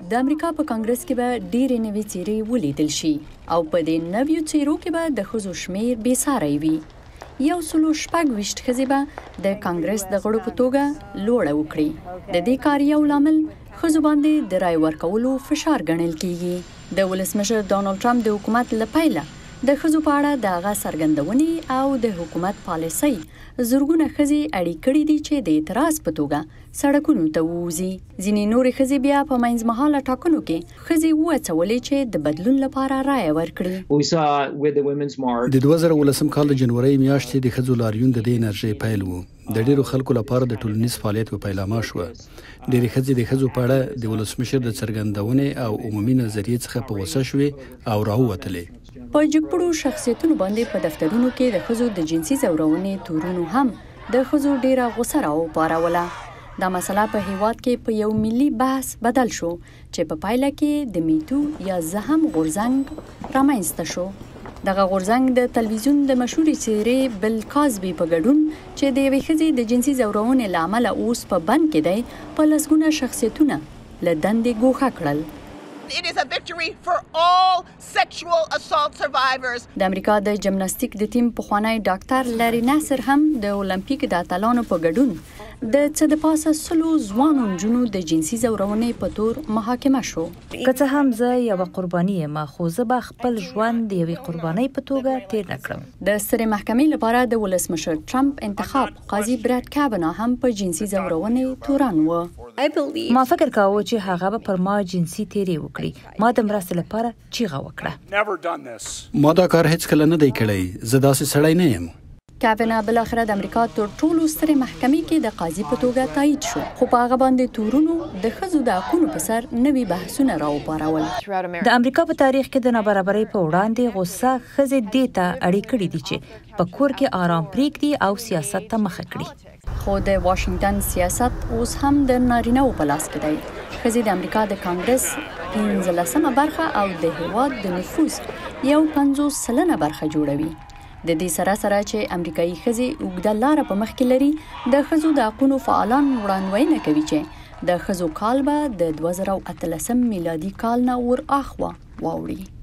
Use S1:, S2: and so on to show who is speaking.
S1: د امریکا په کانګرس کې به ډېرې نوې څېرې ولیدل شي او په دې نویو څېرو کې به د ښځو شمېر بېساری وي. 126 ښځې به د کانګرس د غړو په توګه لوړه وکړي. د دې کار یو لامل ښځو باندې د رای ورکولو فشار ګڼل کیږي. د ولسمشر ډانلډ ټرمپ د حکومت له پیله د ښځو په اړه د هغه څرګندونې او د حکومت پالیسۍ زرګونه ښځې اړې کړي دي چې د اعتراض په توګه سړکونو ته ووځي. ځینې نورې ښځې بیا په منځمهاله ټاکنو کې ښځې وهڅولې چې د بدلون لپاره رایه ورکړي.
S2: د 2018 کال د جنورۍ میاشتې د ښځو لاریون د دې انرژۍ پیل و. د ډیرو خلکو لپاره د ټولنیز فعالیت په پیلامه شو. ډېرې ښځې د ښځو په اړه د ولسمشر د څرګندونې او عمومي نظریې څخه په غوسه شوې او راووتلې.
S1: په جګپړو شخصیتونو باندې په دفترونو کې د ښځو د جنسي ځورونې تورونو هم د ښځو ډیره غوسه راوپاروله. دا مسله په هیواد کې په یو ملي بحث بدل شو چې په پایله کې د میتو یا زهم غورځنګ رامنځته شو. دغه غورځنګ د تلویزیون د مشهورې څېرې بل کازبي په ګډون چې د یوې ښځې د جنسي ځورونې له امله اوس په بند کې دی په لسګونه شخصیتونه له دندې ګوښه کړل.
S3: It is a victory for all sexual assault survivors.
S1: د امریکا د جمناستیک د ټیم پخوانی ډاکټر لارې ناصر هم د اولمپیک د اتلانو په ګډون د څه د پاسه 100 ځوانو نجونو د جنسي ځورونې په تور محاکمه شو.
S4: که څه هم زه یوه قرباني یم، خو زه به خپل ژوند د یوې قربانۍ په توګه تیر نه کړم.
S1: د سترې محکمې لپاره د ولسمشر ټرمپ انتخاب قاضي براد کابنا هم په جنسي ځورونې تورن و.
S4: ما فکر کاوه چې هغه به پر ما جنسي تیری وکړي. ما د مرستې لپاره چیغه وکړه.
S2: ما دا کار هیڅ کله نه دی کړی. زه داسې سړی نه یم.
S1: کابنا بالاخره د امریکا تر ټولو سترې محکمې کې د قاضي په توګه تایید شو، خو په هغه باندې تورونو د ښځو د حقونو په سر نوي بحثونه راوپارول.
S4: د امریکا په تاریخ کې د نابرابرۍ په وړاندې غوسه ښځې دې ته اړې کړې دي چې په کور کې آرام پرېږدي او سیاست ته مخه کړي.
S1: خو د واشنگټن سیاست اوس هم د نارینه‌و په لاس کې دی. ښځې د امریکا د کانګرس 15 برخه او د هیواد د نفوس 50% برخه جوړوي. د دې سره چې امریکایي ښځې اوږده لاره په مخ کې لري، د ښځو د حقونو فعالان وړاندوینه کوي چې د ښځو کال به د 2018 میلادي کال نه ور اخوا واوړي.